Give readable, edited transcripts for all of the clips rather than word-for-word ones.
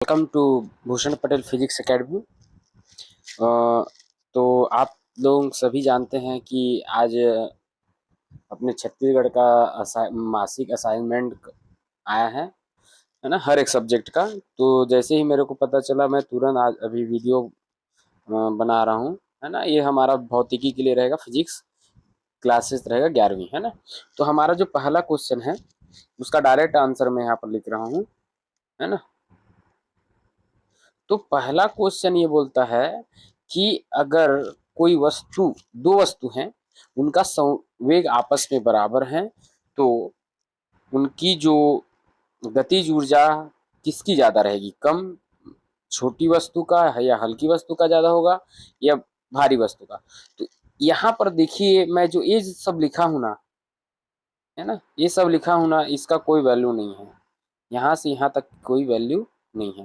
Welcome to Bhushan Patel physics academy. तो आप लोग सभी जानते हैं कि आज अपने छत्तीसगढ़ का मासिक असाइनमेंट आया है ना, हर एक सब्जेक्ट का। तो जैसे ही मेरे को पता चला मैं तुरंत आज अभी वीडियो बना रहा हूँ, है ना। ये हमारा भौतिकी के लिए रहेगा, फिजिक्स क्लासेस रहेगा 11वीं, है ना। तो हमारा जो पहला क्वेश्चन है उसका डायरेक्ट आंसर मैं यहाँ पर लिख रहा हूँ, है ना। तो पहला क्वेश्चन ये बोलता है कि अगर कोई वस्तु, दो वस्तु हैं, उनका संवेग आपस में बराबर है, तो उनकी जो गतिज ऊर्जा किसकी ज्यादा रहेगी? कम छोटी वस्तु का है या हल्की वस्तु का ज्यादा होगा या भारी वस्तु का? तो यहाँ पर देखिए, मैं जो ये सब लिखा हूं ना, है ना, ये सब लिखा हूं ना, इसका कोई वैल्यू नहीं है। यहाँ से यहाँ तक कोई वैल्यू नहीं है,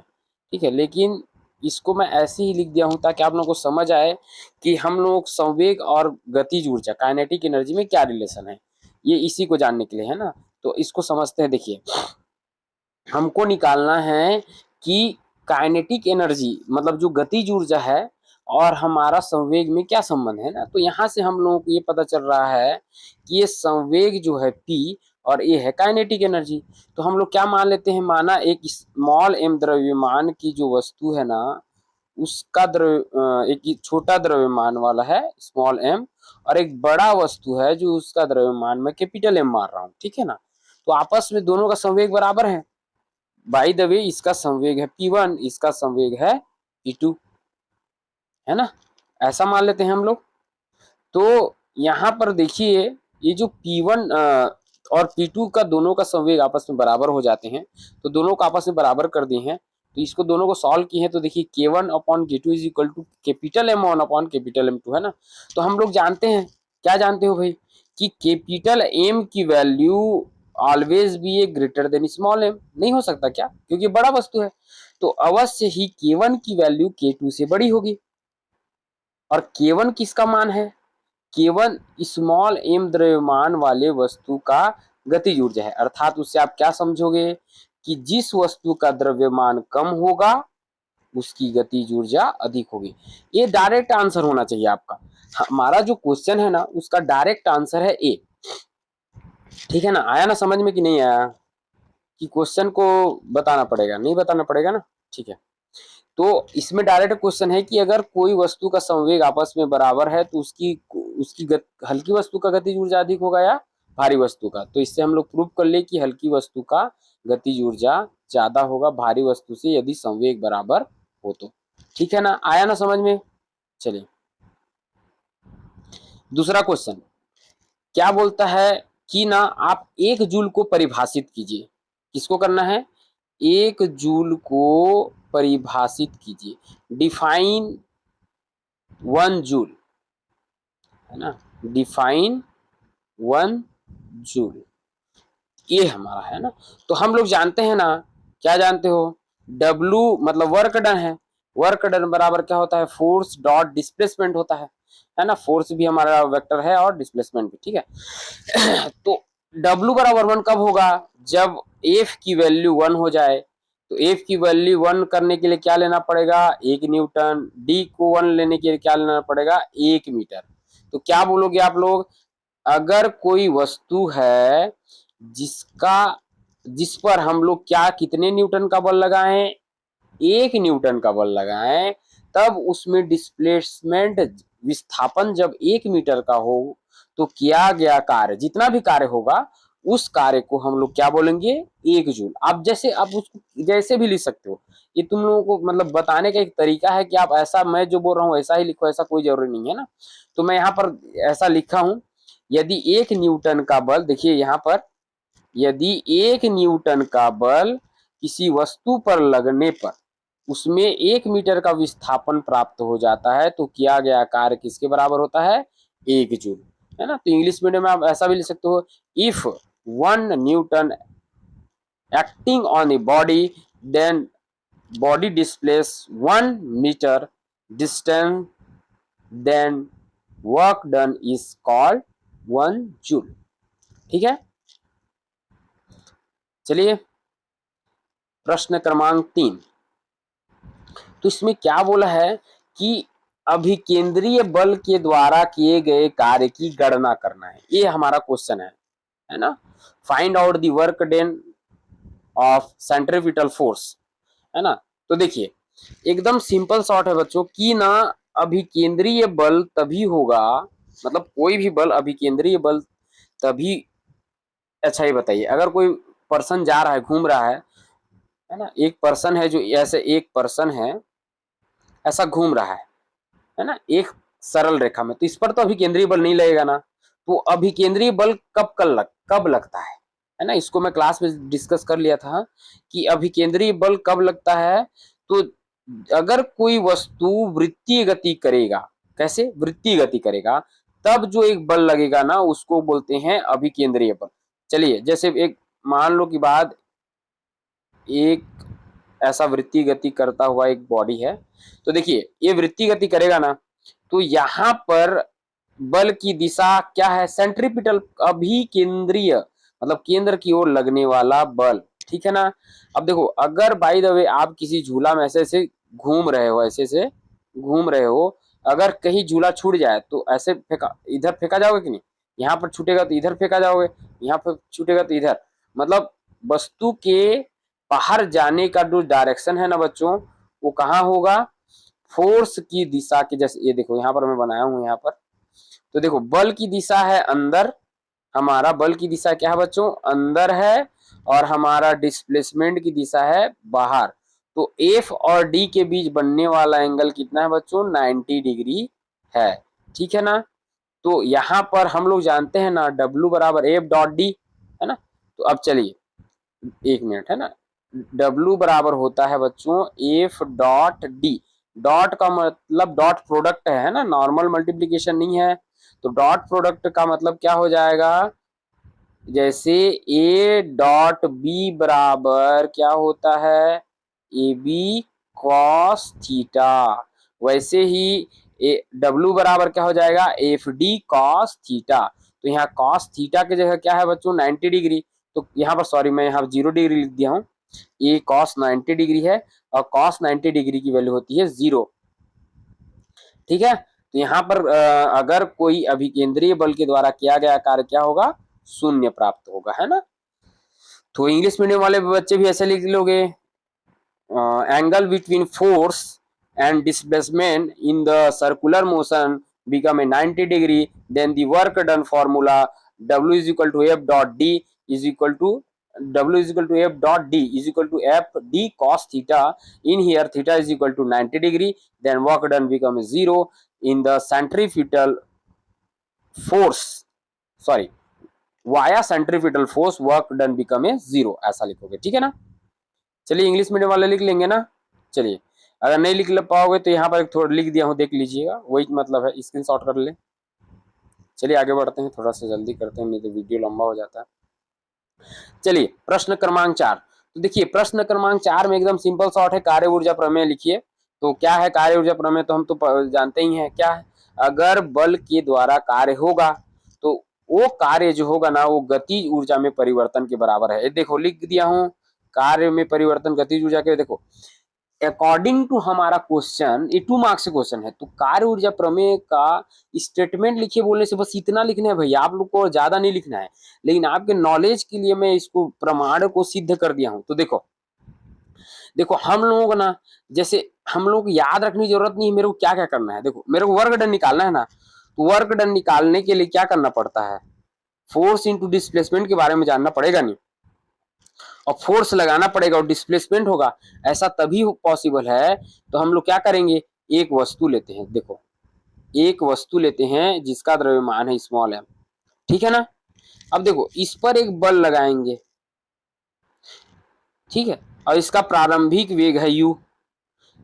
ठीक है। लेकिन इसको मैं ऐसे ही लिख दिया हूँ ताकि आप लोगों को समझ आए कि हम लोग संवेग और गतिज ऊर्जा, काइनेटिक एनर्जी में क्या रिलेशन है। ये इसी को जानने के लिए है ना। तो इसको समझते हैं। देखिए, हमको निकालना है कि काइनेटिक एनर्जी मतलब जो गतिज ऊर्जा है और हमारा संवेग में क्या संबंध है ना। तो यहाँ से हम लोगों को ये पता चल रहा है कि ये संवेग जो है p और ये है काइनेटिक एनर्जी। तो हम लोग क्या मान लेते हैं, माना एक स्मॉल m द्रव्यमान की जो वस्तु है ना, उसका एक छोटा द्रव्यमान वाला है स्मॉल m, और एक बड़ा वस्तु है जो उसका द्रव्यमान मैं कैपिटल M मार रहा हूँ, ठीक है ना। तो आपस में दोनों का संवेग बराबर है। बाय द वे, इसका संवेग है p1, इसका संवेग है p2, है ना। ऐसा मान लेते हैं हम लोग। तो यहाँ पर देखिए, ये जो P1 और P2 का दोनों का संवेग आपस में बराबर हो जाते हैं, तो दोनों को आपस में बराबर कर दिए हैं। तो इसको दोनों को सॉल्व किए हैं तो देखिए K1 upon K2 is equal to capital M1 upon capital M2, है ना। तो हम लोग जानते हैं, क्या जानते हो भाई, कि कैपिटल M की value always be A greater than small m। नहीं हो सकता क्या? क्योंकि बड़ा वस्तु है। तो अवश्य ही K1 की वैल्यू K2 से बड़ी होगी। और K1 किसका मान है? केवल स्मॉल m द्रव्यमान वाले वस्तु का गतिज ऊर्जा है। अर्थात उससे आप क्या समझोगे कि जिस वस्तु का द्रव्यमान कम होगा उसकी गतिज ऊर्जा अधिक होगी। ये डायरेक्ट आंसर होना चाहिए आपका। हमारा जो क्वेश्चन है ना, उसका डायरेक्ट आंसर है ए, ठीक है ना। आया ना समझ में कि नहीं आया? कि क्वेश्चन को बताना पड़ेगा? नहीं बताना पड़ेगा ना, ठीक है। तो इसमें डायरेक्ट क्वेश्चन है कि अगर कोई वस्तु का संवेग आपस में बराबर है तो उसकी उसकी हल्की वस्तु का गतिज ऊर्जा अधिक होगा या भारी वस्तु का। तो इससे हम लोग प्रूव कर ले कि हल्की वस्तु का गतिज ऊर्जा ज्यादा होगा भारी वस्तु से, यदि संवेग बराबर हो तो। ठीक है ना, आया ना समझ में? चलिए दूसरा क्वेश्चन क्या बोलता है कि ना, आप एक जूल को परिभाषित कीजिए। किसको करना है? एक जूल को परिभाषित कीजिए। डिफाइन 1 जूल, है ना। डिफाइन 1 जूल, ये हमारा है ना। तो हम लोग जानते हैं ना, क्या जानते हो? W मतलब वर्क डन है। वर्क डन बराबर क्या होता है? फोर्स डॉट डिस्प्लेसमेंट होता है ना। फोर्स भी हमारा वेक्टर है और डिस्प्लेसमेंट भी, ठीक है। तो W बराबर 1 कब होगा? जब F की वैल्यू 1 हो जाए। तो F की वैल्यू 1 करने के लिए क्या लेना पड़ेगा? 1 न्यूटन। D को 1 लेने के लिए क्या लेना पड़ेगा? 1 मीटर। तो क्या बोलोगे आप लोग? अगर कोई वस्तु है जिसका जिस पर हम लोग क्या कितने न्यूटन का बल लगाएं? 1 न्यूटन का बल लगाएं, तब उसमें डिस्प्लेसमेंट विस्थापन जब 1 मीटर का हो, तो किया गया कार्य, जितना भी कार्य होगा, उस कार्य को हम लोग क्या बोलेंगे? 1 जूल। आप जैसे आप उसको जैसे भी लिख सकते हो। ये तुम लोगों को मतलब बताने का एक तरीका है कि आप ऐसा, मैं जो बोल रहा हूँ ऐसा ही लिखो, ऐसा कोई जरूरी नहीं है ना। तो मैं यहाँ पर ऐसा लिखा हूं, यदि 1 न्यूटन का बल, देखिए यहाँ पर, यदि 1 न्यूटन का बल किसी वस्तु पर लगने पर उसमें 1 मीटर का विस्थापन प्राप्त हो जाता है, तो किया गया कार्य किसके बराबर होता है? 1 जूल, है ना। तो इंग्लिश मीडियम में आप ऐसा भी लिख सकते हो, if 1 Newton acting on a body, then body displays 1 meter distance, then work done is called 1 joule. ठीक है। चलिए प्रश्न क्रमांक 3, तो इसमें क्या बोला है कि अभिकेंद्रीय बल के द्वारा किए गए कार्य की गणना करना है, ये हमारा क्वेश्चन है ना। Find out the work done of centripetal force, है ना। तो देखिए एकदम सिंपल शॉर्ट है बच्चों कि ना अभिकेंद्रीय बल तभी होगा, मतलब कोई भी बल अभिकेंद्रीय बल तभी, अच्छा ये बताइए अगर कोई पर्सन जा रहा है घूम रहा है ना, एक पर्सन है जो ऐसे एक पर्सन है ऐसा घूम रहा है ना, एक सरल रेखा में, तो इस पर तो अभिकेंद्रीय बल नहीं लगेगा ना। तो अभिकेंद्रीय बल कब लगता है ना, इसको मैं क्लास में डिस्कस कर लिया था कि अभिकेंद्रीय बल कब लगता है। तो अगर कोई वस्तु वृत्तीय गति करेगा, कैसे वृत्तीय गति करेगा, तब जो एक बल लगेगा ना उसको बोलते हैं अभिकेंद्रीय बल। चलिए जैसे एक मान लो कि बाद एक ऐसा वृत्तीय गति करता हुआ एक बॉडी है, तो देखिए ये वृत्तीय गति करेगा ना, तो यहां पर बल की दिशा क्या है, सेंट्रीपिटल, अभिकेंद्रीय मतलब केंद्र की ओर लगने वाला बल, ठीक है ना। अब देखो अगर बाय द वे आप किसी झूला में ऐसे से घूम रहे हो, ऐसे से घूम रहे हो, अगर कहीं झूला छूट जाए तो ऐसे फेंका, इधर फेंका जाओगे कि नहीं, यहाँ पर छूटेगा तो इधर फेंका जाओगे, यहाँ पर छूटेगा तो इधर, मतलब वस्तु के बाहर जाने का जो डायरेक्शन है ना बच्चों, वो कहाँ होगा, फोर्स की दिशा के जैसे, ये देखो यहाँ पर मैं बनाया हूं यहाँ पर, तो देखो बल की दिशा है अंदर, हमारा बल की दिशा क्या है बच्चों, अंदर है, और हमारा डिस्प्लेसमेंट की दिशा है बाहर। तो एफ और डी के बीच बनने वाला एंगल कितना है बच्चों, 90 डिग्री है, ठीक है ना। तो यहाँ पर हम लोग जानते हैं ना W बराबर एफ डॉट डी, है ना। तो अब चलिए एक मिनट, है ना, W बराबर होता है बच्चों एफ डॉट डी, डॉट का मतलब डॉट प्रोडक्ट है ना, नॉर्मल मल्टीप्लीकेशन नहीं है। तो डॉट प्रोडक्ट का मतलब क्या हो जाएगा, जैसे ए डॉट बी बराबर क्या होता है, ए बी कॉस थीटा, वैसे ही ए डब्ल्यू बराबर क्या हो जाएगा, एफ डी कॉस थीटा। तो यहाँ कॉस थीटा की जगह क्या है बच्चों, 90 डिग्री, तो यहाँ पर सॉरी मैं यहाँ 0 डिग्री लिख दिया हूँ, ये कॉस 90 डिग्री है, और कॉस 90 डिग्री की वैल्यू होती है 0, ठीक है। तो यहाँ पर अगर कोई अभिकेंद्रीय बल के द्वारा किया गया कार्य क्या होगा, शून्य प्राप्त होगा, है ना। तो इंग्लिश मीडियम वाले बच्चे भी ऐसे लिख लोगे, angle between force and displacement in the circular motion become a 90 degree, then the work done formula W is equal to F dot D is equal to W is equal to F dot D is equal to F D cos theta. In here theta is equal to 90 degree, then work done becomes 0 in the centrifugal force, sorry via centripetal force work done become a 0, ऐसा लिखोगे, ठीक है ना। चलिए English medium वाले लिख लेंगे ना। चलिए अगर नहीं लिख पाओगे तो यहाँ पर एक थोड़ा लिख दिया हूँ, देख लीजिएगा, वही मतलब है, स्क्रीनशॉट कर ले। चलिए आगे बढ़ते हैं, थोड़ा सा जल्दी करते हैं नहीं तो वीडियो लंबा हो जाता है। चलिए प्रश्न क्रमांक 4, तो देखिए प्रश्न क्रमांक 4 में एकदम सिंपल शॉर्ट है, कार्य ऊर्जा प्रमेय लिखिए। तो क्या है कार्य ऊर्जा प्रमेय, तो हम तो जानते ही हैं क्या है, अगर बल के द्वारा कार्य होगा तो वो कार्य जो होगा ना वो गतिज ऊर्जा में परिवर्तन के बराबर है। देखो लिख दिया हूँ, कार्य में परिवर्तन गतिज ऊर्जा के, देखो अकॉर्डिंग टू हमारा क्वेश्चन, ये 2 मार्क्स से क्वेश्चन है, तो कार्य ऊर्जा प्रमेय का स्टेटमेंट लिखिए, बोलने से बस इतना लिखना है भैया, आप लोग को ज्यादा नहीं लिखना है, लेकिन आपके नॉलेज के लिए मैं इसको प्रमाण को सिद्ध कर दिया हूं। तो देखो देखो हम लोगों को ना, जैसे हम लोग याद रखने की जरूरत नहीं है, मेरे को क्या क्या करना है, देखो मेरे को वर्क डन निकालना है ना, तो वर्क डन निकालने के लिए क्या करना पड़ता है, फोर्स इंटू डिस्प्लेसमेंट के बारे में जानना पड़ेगा नहीं, और फोर्स लगाना पड़ेगा और डिस्प्लेसमेंट होगा, ऐसा तभी पॉसिबल है। तो हम लोग क्या करेंगे, एक वस्तु लेते हैं, देखो एक वस्तु लेते हैं जिसका द्रव्यमान है स्मॉल एम, ठीक है ना। अब देखो इस पर एक बल लगाएंगे, ठीक है, और इसका प्रारंभिक वेग है u।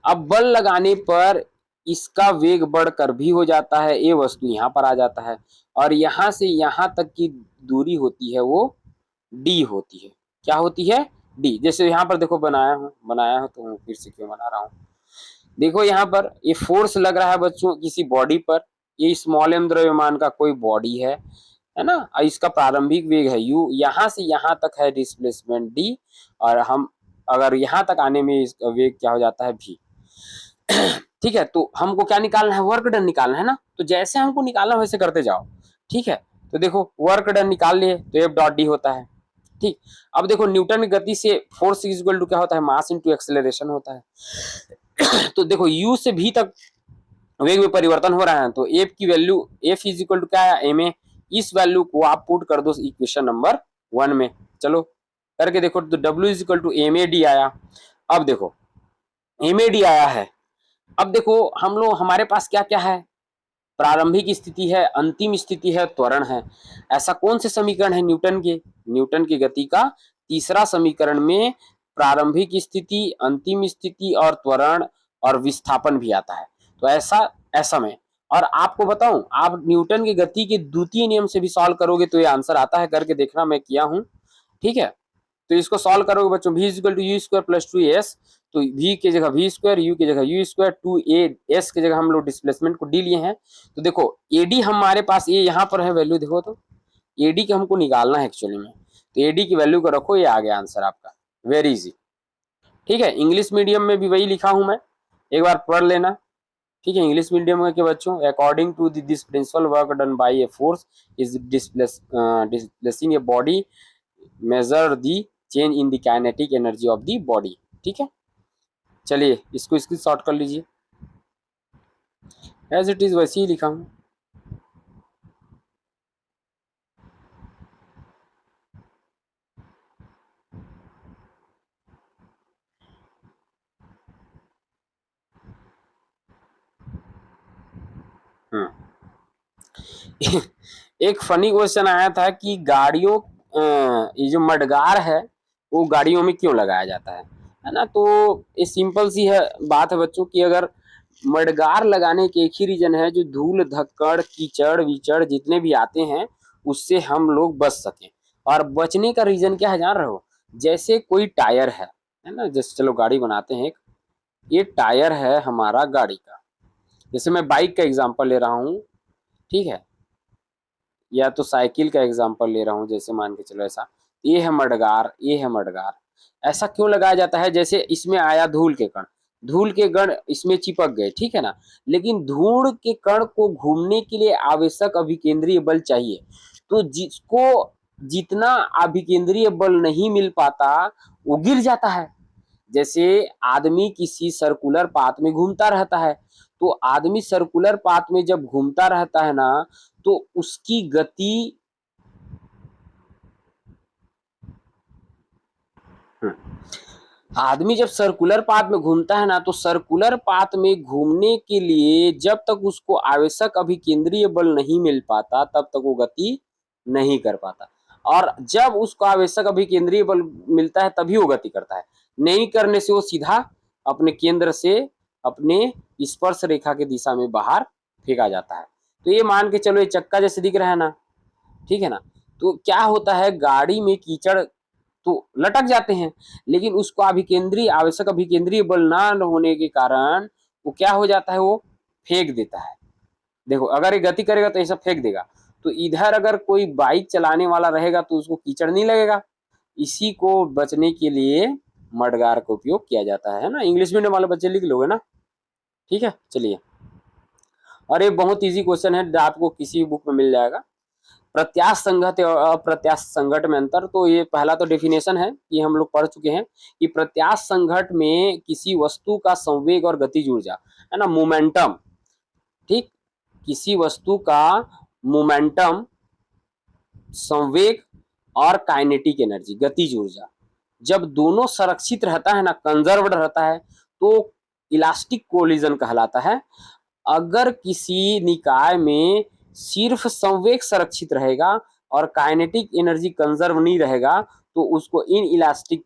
अब बल लगाने पर इसका वेग बढ़कर भी हो जाता है, ये वस्तु यहाँ पर आ जाता है, और यहाँ से यहाँ तक की दूरी होती है वो d होती है, क्या होती है, d। जैसे यहाँ पर देखो बनाया हूँ तो फिर से क्यों बना रहा हूँ, देखो यहाँ पर ये फोर्स लग रहा है बच्चों किसी बॉडी पर, ये स्मॉल एम द्रव्यमान का कोई बॉडी है ना, और इसका प्रारंभिक वेग है u, यहाँ से यहाँ तक है डिस्प्लेसमेंट d, और हम अगर यहाँ तक आने में इसका वेग क्या हो जाता है v। ठीक है, तो हमको क्या निकालना है, वर्क डन निकालना है ना। तो जैसे हमको निकालना वैसे करते जाओ, ठीक है। तो देखो वर्क डन निकाल लिए तो एफ डॉट डी होता है, ठीक। अब देखो न्यूटन की गति से फोर्स इज इक्वल टू क्या होता है, मास इनटू एक्सेलरेशन होता है। तो देखो यू से भी तक वेग में परिवर्तन हो रहा है, तो एफ की value, F is equal to क्या है, एम ए। इस वैल्यू को आप पुट कर दो इक्वेशन नंबर 1 में। चलो करके देखो, तो W is equal to M A D आया। अब देखो एम ए डी आया है। अब देखो हम लोग, हमारे पास क्या क्या है, प्रारंभिक स्थिति है, अंतिम स्थिति है, त्वरण है। ऐसा कौन से समीकरण है न्यूटन के, न्यूटन की गति का तीसरा समीकरण में प्रारंभिक स्थिति, अंतिम स्थिति और त्वरण और विस्थापन भी आता है। तो ऐसा ऐसा में, और आपको बताऊं, आप न्यूटन की गति के द्वितीय नियम से भी सॉल्व करोगे तो ये आंसर आता है, करके देखना, मैं किया हूं, ठीक है। तो इसको सॉल्व करोगे बच्चों, v equal to u square plus 2s, तो v की जगह v स्क्वायर, u की जगह u स्क्वायर, 2a s की जगह हम लोग डिस्प्लेसमेंट को d लिए हैं। तो देखो ad हमारे पास ये यहाँ पर है वैल्यू, देखो तो ad की हमको निकालना है एक्चुअली में। तो ad की वैल्यू को रखो, ये आ गया आंसर आपका, वेरी इजी, ठीक है। इंग्लिश मीडियम में भी वही लिखा हूं मैं, एक बार पढ़ लेना, ठीक है। इंग्लिश मीडियम के बच्चों, according to this principle work done by a force is displacing a body measure the change in the kinetic energy of the body, ठीक है। चलिए इसको स्क्रीनशॉट कर लीजिए, एज इट इज वैसे ही लिखा हूं। एक फनी क्वेश्चन आया था कि गाड़ियों, ये जो मडगार है वो गाड़ियों में क्यों लगाया जाता है ना। तो ये सिंपल सी है बात है बच्चों की, अगर मडगार लगाने के एक ही रीजन है, जो धूल धक्कड़ कीचड़ विचड़ जितने भी आते हैं उससे हम लोग बच सकें। और बचने का रीजन क्या है जान रहे हो, जैसे कोई टायर है ना, जैसे चलो गाड़ी बनाते हैं, ये टायर है हमारा गाड़ी का, जैसे मैं बाइक का एग्जांपल ले रहा हूँ, ठीक है, या तो साइकिल का एग्जांपल ले रहा हूँ, जैसे मान के चलो ऐसा, ये है मडगार, ये है मडगार। ऐसा क्यों लगाया जाता है, जैसे इसमें आया धूल के कण, धूल के कण इसमें चिपक गए, ठीक है ना, लेकिन धूल के कण को घूमने के लिए आवश्यक अभिकेंद्रीय बल चाहिए। तो जिसको जितना अभिकेंद्रीय बल नहीं मिल पाता वो गिर जाता है। जैसे आदमी किसी सर्कुलर पाथ में घूमता रहता है, तो आदमी सर्कुलर पाथ में जब घूमता रहता है ना, तो उसकी गति, आदमी जब सर्कुलर पाथ में घूमता है ना, तो सर्कुलर पाथ में घूमने के लिए जब तक उसको आवश्यक अभिकेंद्रीय बल नहीं मिल पाता तब तक वो गति नहीं कर पाता, और जब उसको आवश्यक अभिकेंद्रीय बल मिलता है तभी वो गति करता है। नहीं करने से वो सीधा अपने केंद्र से अपने स्पर्श रेखा की दिशा में बाहर फेंका जाता है। तो ये मान के चलो, ये चक्का जैसे दिख रहा है ना, ठीक है ना। तो क्या होता है, गाड़ी में कीचड़ तो लटक जाते हैं, लेकिन उसको अभिकेंद्रीय, आवश्यक अभिकेंद्रीय बल ना होने के कारण वो क्या हो जाता है, वो फेंक देता है। देखो अगर ये गति करेगा तो ये सब फेंक देगा, तो इधर अगर कोई बाइक चलाने वाला रहेगा तो उसको कीचड़ नहीं लगेगा। इसी को बचने के लिए मडगार का उपयोग किया जाता है ना। इंग्लिश मीडियम वाले बच्चे लिख लोगे ना, ठीक है। चलिए, और ये बहुत इजी क्वेश्चन है, आपको किसी बुक में मिल जाएगा। प्रत्यास्थ संघट और अप्रत्यास्थ संघट में अंतर, तो ये पहला तो डेफिनेशन है, ये हम लोग पढ़ चुके हैं कि प्रत्यास्थ संघट में किसी वस्तु का संवेग और गतिज ऊर्जा, है ना, मोमेंटम, ठीक, किसी वस्तु का मोमेंटम, संवेग और काइनेटिक एनर्जी, गतिज ऊर्जा, जब दोनों संरक्षित रहता है ना, कंजर्व्ड रहता है, तो इलास्टिक कोलिजन कहलाता है। अगर किसी निकाय में सिर्फ संवेग संरक्षित रहेगा और काइनेटिक एनर्जी कंजर्व नहीं रहेगा तो उसको इन इलास्टिक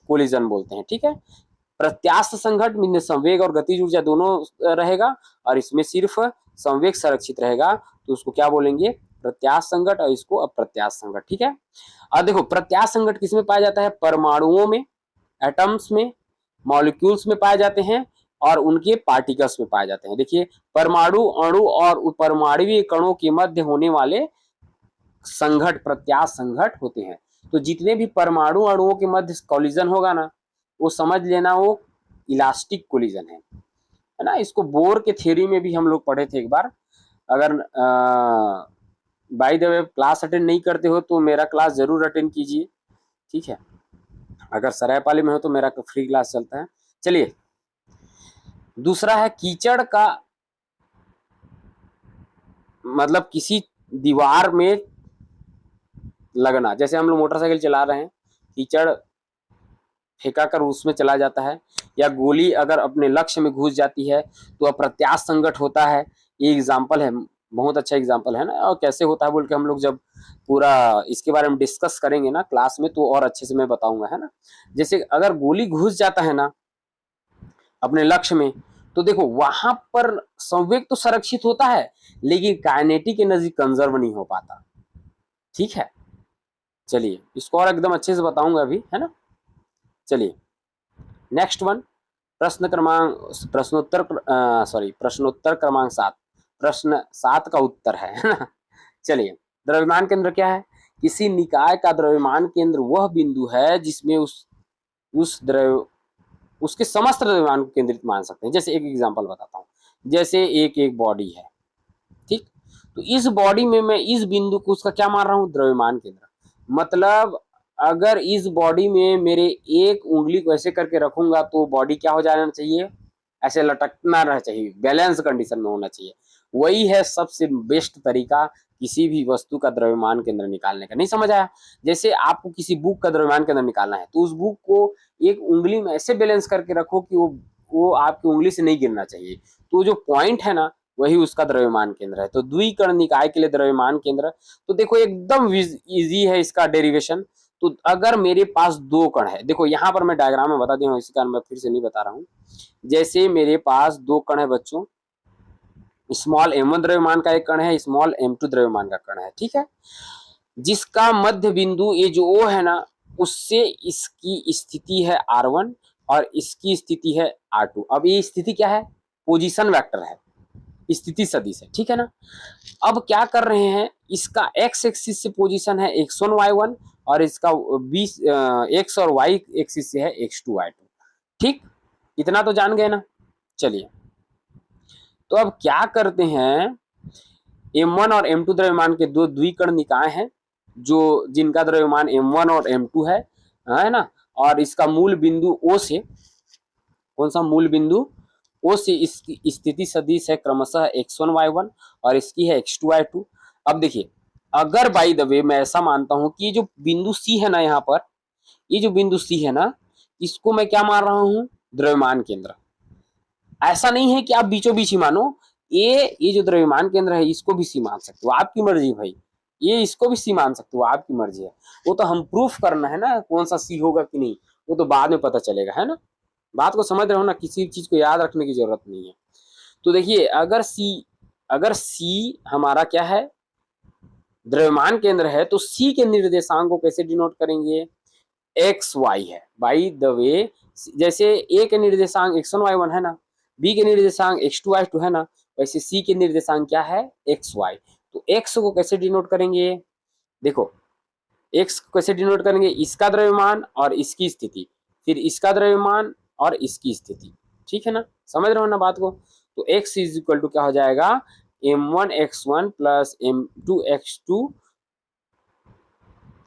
कोलिजन बोलते हैं, ठीक है। प्रत्यास्थ संघट में संवेग और गतिज ऊर्जा दोनों रहेगा, और इसमें सिर्फ संवेग संरक्षित रहेगा, तो उसको क्या बोलेंगे, प्रत्यास्थ संघट, और इसको अप्रत्यास्थ संघट, ठीक है। और देखो प्रत्यास्थ संघट किसमें पाया जाता है, परमाणुओं में, एटम्स में, मॉलिक्यूल्स में पाए जाते हैं, और उनके पार्टिकल्स में पाए जाते हैं। देखिए परमाणु, अणु और परमाणुीय कणों के मध्य होने वाले संघट प्रत्यास्थ संघट होते हैं। तो जितने भी परमाणु अणुओं के मध्य कोलिजन होगा ना, वो समझ लेना वो इलास्टिक कोलिजन है है ना। इसको बोर के थ्योरी में भी हम लोग पढ़े थे एक बार। अगर by the way class attend नहीं करते हो तो मेरा क्लास जरूर अटेंड कीजिए, ठीक है। अगर सरायपाली में हो तो मेरा फ्री क्लास चलता है। चलिए, दूसरा है कीचड़ का मतलब किसी दीवार में लगना। जैसे हम लोग मोटरसाइकिल चला रहे हैं, कीचड़ फेंका कर उसमें चला जाता है, या गोली अगर अपने लक्ष्य में घुस जाती है तो अप्रत्याश संकट होता है। ये एग्जाम्पल है, बहुत अच्छा एग्जाम्पल है ना। और कैसे होता है बोल के हम लोग जब पूरा इसके बारे में डिस्कस करेंगे ना क्लास में तो और अच्छे से मैं बताऊंगा, है ना। जैसे अगर गोली घुस जाता है ना अपने लक्ष्य में, तो देखो वहां पर संवेग तो संरक्षित होता है, लेकिन काइनेटिक एनर्जी कंजर्व नहीं हो पाता, ठीक है। चलिए, इसको और एकदम अच्छे से बताऊंगा अभी, है ना। चलिए, नेक्स्ट वन, प्रश्नोत्तर क्रमांक 7, प्रश्न 7 का उत्तर है ना। चलिए, द्रव्यमान केंद्र क्या है? किसी निकाय का द्रव्यमान केंद्र वह बिंदु है जिसमें उस द्रव्य उसके समस्त द्रव्यमान को केंद्रित मान सकते हैं। जैसे एक एग्जांपल बताता हूँ, जैसे एक बॉडी है, ठीक। तो इस बॉडी में मैं इस बिंदु को उसका क्या मान रहा हूँ? द्रव्यमान केंद्र। मतलब अगर इस बॉडी में मेरे एक उंगली को ऐसे करके रखूंगा तो बॉडी क्या हो जाना चाहिए? ऐसे लटकना रहना चाहिए, बैलेंस कंडीशन में होना चाहिए। वही है सबसे बेस्ट तरीका किसी भी वस्तु का द्रव्यमान केंद्र निकालने का। नहीं समझ आया? जैसे आपको किसी बुक का द्रव्यमान केंद्र निकालना है तो उस बुक को एक उंगली में ऐसे बैलेंस करके रखो कि वो आपकी उंगली से नहीं गिरना चाहिए। तो जो पॉइंट है ना वही उसका द्रव्यमान केंद्र है। तो द्विकर्ण निकाय के लिए द्रव्यमान केंद्र, तो देखो एकदम इजी है इसका डेरिवेशन। तो अगर मेरे पास दो कण है, देखो यहाँ पर मैं डायग्राम में बता दिया हूँ, इसी कारण मैं फिर से नहीं बता रहा हूँ। जैसे मेरे पास दो कण है बच्चों, स्मॉल m1 द्रव्यमान का एक कण है, स्मॉल m2 द्रव्यमान का कण है, ठीक है। जिसका मध्य बिंदु ये जो O है ना, उससे इसकी स्थिति है r1 और इसकी स्थिति है r2। अब ये स्थिति क्या है? पोजीशन वेक्टर है, स्थिति सदिश है, ठीक है ना। अब क्या कर रहे हैं, इसका x एक्सिस से पोजीशन है x1 y1 और इसका x और y एक्सिस से है x2 y2, ठीक। इतना तो जान गए ना। चलिए, तो अब क्या करते हैं, m1 और m2 द्रव्यमान के दो द्विकर्ण निकाय हैं जो जिनका द्रव्यमान m1 और m2 है ना। और इसका मूल बिंदु O से, कौन सा मूल बिंदु? O से इसकी स्थिति सदिश है क्रमशः x1 y1 और इसकी है x2 y2। अब देखिए, अगर बाय द वे मैं ऐसा मानता हूं कि ये जो बिंदु C है ना, यहाँ पर ये जो बिंदु C है ना, इसको मैं क्या मान रहा हूं? द्रव्यमान केंद्र। ऐसा नहीं है कि आप बीचों बीच ही मानो, ये जो द्रव्यमान केंद्र है इसको भी सी मान सकते हो, आपकी मर्जी भाई। ये इसको भी सी मान सकते हो, आपकी मर्जी है। वो तो हम प्रूफ करना है ना कौन सा सी होगा कि नहीं, वो तो बाद में पता चलेगा, है ना। बात को समझ रहे हो ना, किसी चीज को याद रखने की जरूरत नहीं है। तो देखिए, अगर सी हमारा क्या है? द्रव्यमान केंद्र है, तो सी के निर्देशांक को कैसे डिनोट करेंगे? एक्स वाई है बाई द वे। जैसे ए के निर्देशांक x1 y1 है ना, बी के निर्देशांक x2 y2 है ना, वैसे सी के निर्देशांक क्या है? X Y. तो एक्स को कैसे डिनोट करेंगे? देखो, एक्स को कैसे डिनोट करेंगे? इसका द्रव्यमान और इसकी स्थिति, फिर इसका द्रव्यमान और इसकी स्थिति, ठीक है ना। समझ रहे हो ना बात को? तो x इज इक्वल टू क्या हो जाएगा? m1 x1 plus m2 x2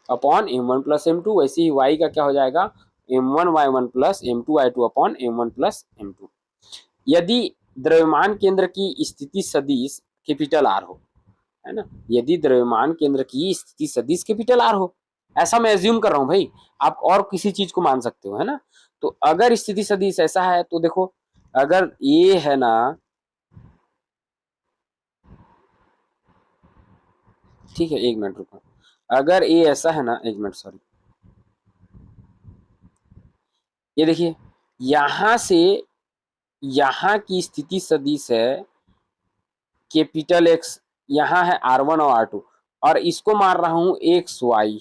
upon m1 plus m2। वैसे ही y का क्या हो जाएगा? m1 y1 plus m2 y2 upon m1 plus m2। यदि द्रव्यमान केंद्र की स्थिति सदिश कैपिटल आर हो, है ना, यदि द्रव्यमान केंद्र की स्थिति सदिश कैपिटल आर हो, ऐसा मैं एज्यूम कर रहा हूं भाई, आप और किसी चीज को मान सकते हो, है ना। तो अगर स्थिति सदिश ऐसा है तो देखो, अगर ये है ना, ठीक है, एक मिनट रुको। अगर ये ऐसा है ना, एक मिनट सॉरी, ये देखिए, यहां से यहाँ की स्थिति सदिश है कैपिटल एक्स, यहाँ है R1 और R2 और इसको मार रहा हूं एक्स वाई।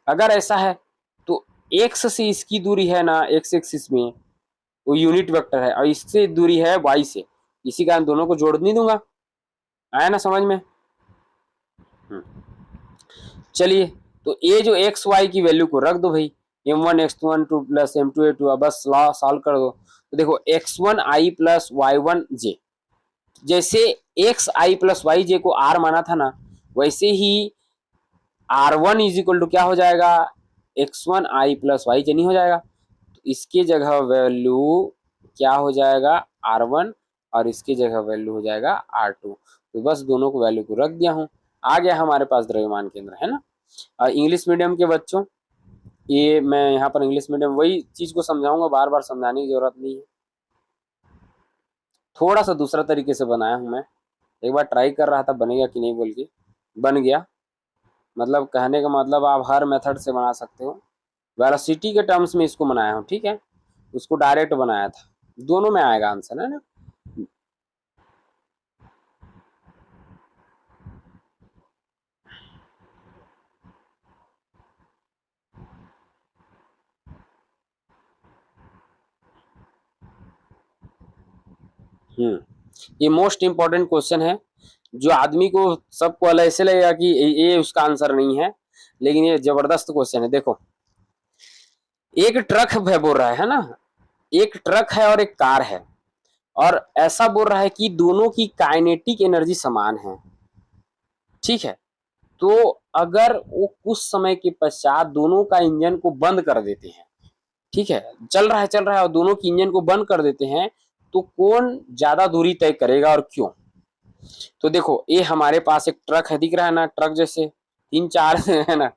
अगर ऐसा है तो एक्स से इसकी दूरी है ना, एक्स एक्सिस में वो यूनिट वेक्टर है और इससे दूरी है वाई से, इसी कारण दोनों को जोड़ नहीं दूंगा। आया ना समझ में? चलिए, तो ये जो एक्स वाई की वैल्यू को रख दो भाई, m1 x1 2 plus m2 a2, बस सॉल्व कर दो। तो देखो x1i प्लस y1j, जैसे xi प्लस yj को r माना था ना, वैसे ही r1 इज इक्वल टू क्या हो जाएगा, x1i प्लस yj नहीं हो जाएगा। तो इसके जगह वैल्यू क्या हो जाएगा, r1, और इसके जगह वैल्यू हो जाएगा r2। तो बस दोनों को वैल्यू को रख दिया हूँ, आ गया हमारे पास द्रव्यमान केंद्र, है ना। इंग्लिश मीडियम के बच्चों, ये मैं यहाँ पर इंग्लिश मीडियम वही चीज को समझाऊंगा, बार बार समझाने की जरूरत नहीं है। थोड़ा सा दूसरा तरीके से बनाया हूँ मैं, एक बार ट्राई कर रहा था बनेगा कि नहीं बोल के, बन गया। मतलब कहने का मतलब आप हर मेथड से बना सकते हो। वेलोसिटी के टर्म्स में इसको बनाया हूँ, ठीक है, उसको डायरेक्ट बनाया था, दोनों में आएगा आंसर, है ना। ये मोस्ट इंपॉर्टेंट क्वेश्चन है, जो आदमी को सबको ऐसे लगेगा कि ये उसका आंसर नहीं है, लेकिन ये जबरदस्त क्वेश्चन है। देखो एक ट्रक है बोल रहा है ना, एक ट्रक है और एक कार है, और ऐसा बोल रहा है कि दोनों की काइनेटिक एनर्जी समान है, ठीक है। तो अगर वो कुछ समय के पश्चात दोनों का इंजन को बंद कर देते हैं, ठीक है, चल रहा है और दोनों की इंजन को बंद कर देते हैं, तो कौन ज्यादा दूरी तय करेगा और क्यों। तो देखो ये हमारे पास एक ट्रक है, दिख रहा है ना, ट्रक जैसे तीन चार है ना,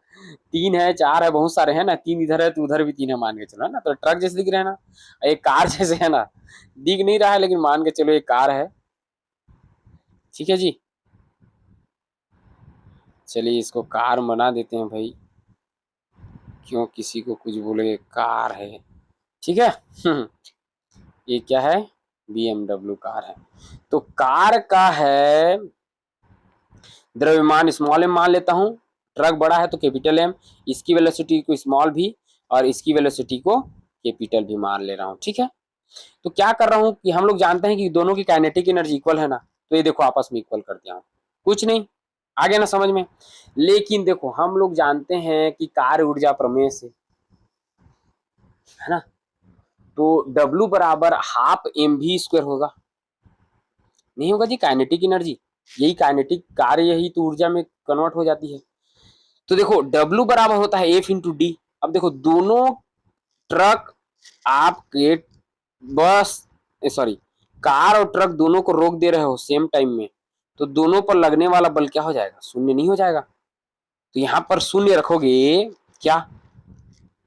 तीन है चार है बहुत सारे है ना, तीन इधर है तो उधर भी तीन है मान के चलो, है ना। तो ट्रक जैसे दिख रहे हैं ना, एक कार जैसे है ना, दिख नहीं रहा है लेकिन मान के चलो एक कार है, ठीक है जी। चलिए इसको कार बना देते हैं भाई, क्यों किसी को कुछ बोले, कार है, ठीक है। ये क्या है, BMW कार है। तो कार का है द्रव्यमान स्मॉल एम मान लेता हूँ, ट्रक बड़ा है तो कैपिटल एम, इसकी वेलोसिटी को स्मॉल भी और इसकी वेलोसिटी को कैपिटल भी मान ले रहा हूँ, ठीक है। तो क्या कर रहा हूँ कि हम लोग जानते हैं कि दोनों की काइनेटिक एनर्जी इक्वल है ना, तो ये देखो आपस में इक्वल कर दिया हूँ, कुछ नहीं, आ गया ना समझ में। लेकिन देखो हम लोग जानते हैं कि कार्य ऊर्जा प्रमेय से, है ना, तो W बराबर हाफ mv² होगा, नहीं होगा जी, काइनेटिक एनर्जी, यही काइनेटिक कार्य, यही तो ऊर्जा में कन्वर्ट हो जाती है। तो देखो W बराबर होता है F इंटू डी। अब देखो दोनों ट्रक आपके बस सॉरी कार और ट्रक दोनों को रोक दे रहे हो सेम टाइम में, तो दोनों पर लगने वाला बल क्या हो जाएगा, शून्य नहीं हो जाएगा। तो यहाँ पर शून्य रखोगे क्या,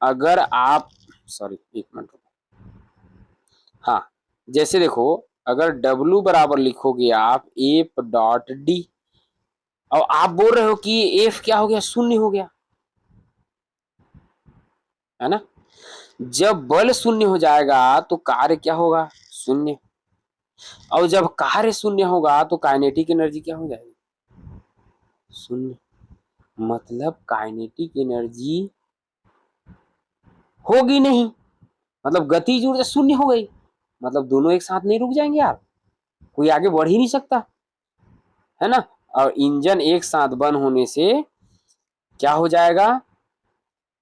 अगर आप सॉरी एक मिनट, हाँ, जैसे देखो अगर W बराबर लिखोगे आप एफ डॉट डी, और आप बोल रहे हो कि एफ क्या हो गया, शून्य हो गया, है ना। जब बल शून्य हो जाएगा तो कार्य क्या होगा, शून्य, और जब कार्य शून्य होगा तो काइनेटिक एनर्जी क्या हो जाएगी, शून्य। मतलब काइनेटिक एनर्जी होगी नहीं, मतलब गतिज ऊर्जा शून्य हो गई, मतलब दोनों एक साथ नहीं रुक जाएंगे यार, कोई आगे बढ़ ही नहीं सकता, है ना। और इंजन एक साथ बंद होने से क्या हो जाएगा,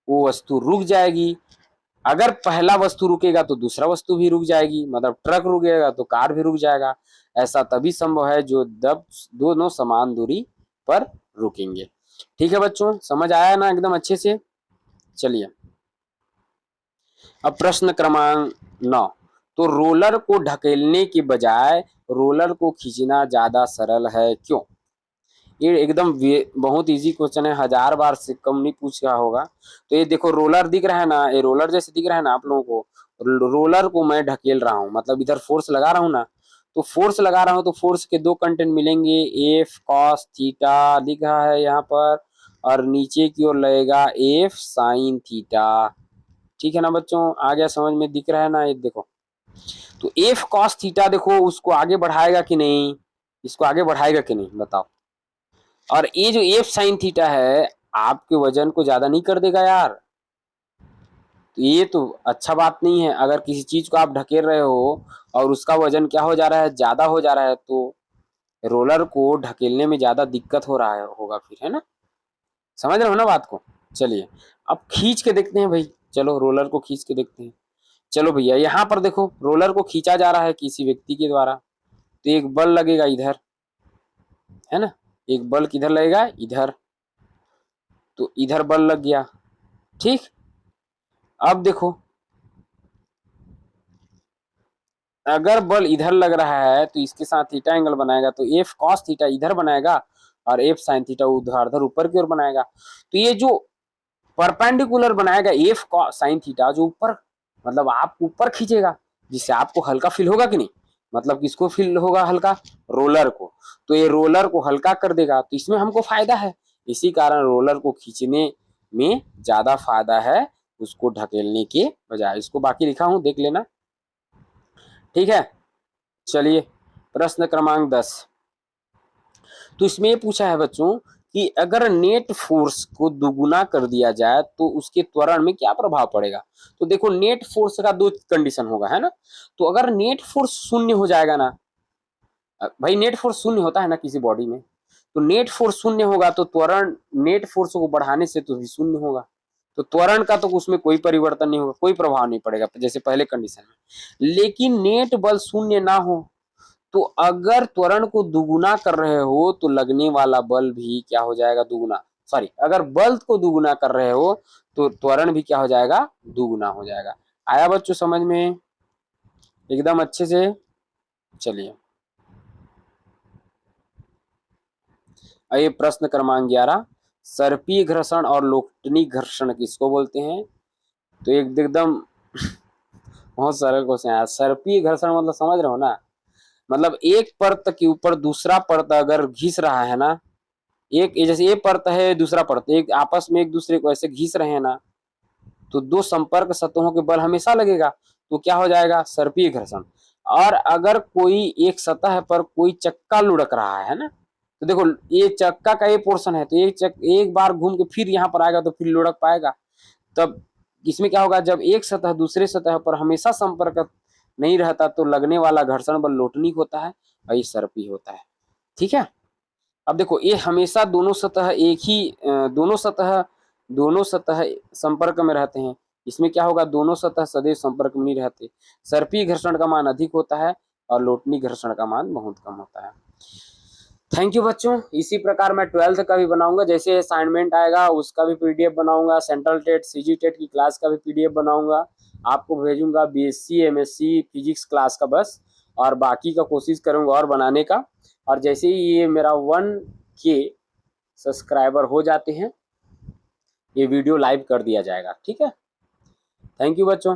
वो वस्तु रुक जाएगी, अगर पहला वस्तु रुकेगा तो दूसरा वस्तु भी रुक जाएगी, मतलब ट्रक रुकेगा तो कार भी रुक जाएगा। ऐसा तभी संभव है जो जब दोनों समान दूरी पर रुकेंगे। ठीक है बच्चों, समझ आया ना एकदम अच्छे से। चलिए अब प्रश्न क्रमांक 9, तो रोलर को ढकेलने के बजाय रोलर को खींचना ज्यादा सरल है, क्यों। ये एकदम बहुत इजी क्वेश्चन है, 1000 बार से कम नहीं पूछा होगा। तो ये देखो रोलर दिख रहा है ना, ये रोलर जैसे दिख रहा है ना आप लोगों को, रोलर को मैं ढकेल रहा हूँ, मतलब इधर फोर्स लगा रहा हूँ ना, तो फोर्स लगा रहा हूँ तो फोर्स के दो कंटेंट मिलेंगे, एफ कॉस थीटा दिख रहा है यहाँ पर, और नीचे की ओर लगेगा एफ साइन थीटा, ठीक है ना बच्चों, आ गया समझ में, दिख रहा है ना ये देखो। तो एफ कॉस थीटा देखो उसको आगे बढ़ाएगा कि नहीं, इसको आगे बढ़ाएगा कि नहीं बताओ, और ये जो एफ साइन थीटा है आपके वजन को ज्यादा नहीं कर देगा यार, तो ये तो अच्छा बात नहीं है। अगर किसी चीज को आप ढकेल रहे हो और उसका वजन क्या हो जा रहा है, ज्यादा हो जा रहा है, तो रोलर को ढकेलने में ज्यादा दिक्कत हो रहा है होगा फिर, है ना, समझ रहे हो ना बात को। चलिए अब खींच के देखते हैं भाई, चलो रोलर को खींच के देखते हैं। चलो भैया यहाँ पर देखो रोलर को खींचा जा रहा है किसी व्यक्ति के द्वारा, तो एक बल लगेगा इधर, है ना, एक बल किधर लगेगा, इधर, तो इधर बल लग गया। ठीक, अब देखो अगर बल इधर लग रहा है तो इसके साथ थीटा एंगल बनाएगा, तो एफ कॉस थीटा इधर बनाएगा और एफ साइन थीटा उधर ऊपर की ओर बनाएगा। तो ये जो परपेंडिकुलर बनाएगा एफ साइन थीटा, जो ऊपर मतलब आप ऊपर खींचेगा, जिससे आपको हल्का फील होगा कि नहीं, मतलब किसको फील होगा हल्का, रोलर को। तो ये रोलर को हल्का कर देगा, तो इसमें हमको फायदा है। इसी कारण रोलर को खींचने में ज्यादा फायदा है उसको ढकेलने के बजाय। इसको बाकी लिखा हूं, देख लेना। ठीक है, चलिए प्रश्न क्रमांक 10। तो इसमें ये पूछा है बच्चों कि अगर नेट फोर्स को दुगुना कर दिया जाए तो उसके त्वरण में क्या प्रभाव पड़ेगा। तो देखो नेट फोर्स का दो कंडीशन होगा, है ना। तो अगर नेट फोर्स शून्य हो जाएगा ना, भाई नेट फोर्स शून्य होता है ना किसी बॉडी में, तो नेट फोर्स शून्य होगा तो त्वरण नेट फोर्स को बढ़ाने से तो भी शून्य होगा। तो त्वरण का तो उसमें कोई परिवर्तन नहीं होगा, कोई प्रभाव नहीं पड़ेगा जैसे पहले कंडीशन में। लेकिन नेट बल शून्य ना हो, तो अगर त्वरण को दुगुना कर रहे हो तो लगने वाला बल भी क्या हो जाएगा, दुगुना। सॉरी, अगर बल को दुगुना कर रहे हो तो त्वरण भी क्या हो जाएगा, दुगुना हो जाएगा। आया बच्चों समझ में एकदम अच्छे से। चलिए ये प्रश्न क्रमांक 11, सर्पीय घर्षण और लोटनी घर्षण किसको बोलते हैं। तो एक एकदम बहुत सरल क्वेश्चन है। सर्पीय घर्षण मतलब समझ रहे हो ना, मतलब एक परत के ऊपर दूसरा परत अगर घिस रहा है ना, एक जैसे ये परत है दूसरा परत, एक आपस में एक दूसरे को ऐसे घिस रहे हैं ना, तो दो संपर्क सतहों के बल हमेशा लगेगा, तो क्या हो जाएगा, सर्पीय घर्षण। और अगर कोई एक सतह पर कोई चक्का लुढ़क रहा है ना, तो देखो ये चक्का का ये पोर्शन है, तो एक बार घूम के फिर यहाँ पर आएगा तो फिर लुढ़क पाएगा। तब इसमें क्या होगा, जब एक सतह दूसरे सतह पर हमेशा संपर्क नहीं रहता तो लगने वाला घर्षण बल लोटनी होता है और ये सर्पी होता है। ठीक है, अब देखो ये हमेशा दोनों सतह एक ही दोनों सतह संपर्क में रहते हैं। इसमें क्या होगा, दोनों सतह सदैव संपर्क में नहीं रहते। सर्पीय घर्षण का मान अधिक होता है और लोटनी घर्षण का मान बहुत कम होता है। थैंक यू बच्चों। इसी प्रकार मैं 12th का भी बनाऊंगा, जैसे असाइनमेंट आएगा उसका भी पीडीएफ बनाऊंगा, सेंट्रल टेट सीजी टेट की क्लास का भी पीडीएफ बनाऊंगा, आपको भेजूंगा बीएससी एमएससी फिजिक्स क्लास का बस, और बाकी का कोशिश करूंगा और बनाने का। और जैसे ही ये मेरा 1K सब्सक्राइबर हो जाते हैं ये वीडियो लाइव कर दिया जाएगा। ठीक है, थैंक यू बच्चों।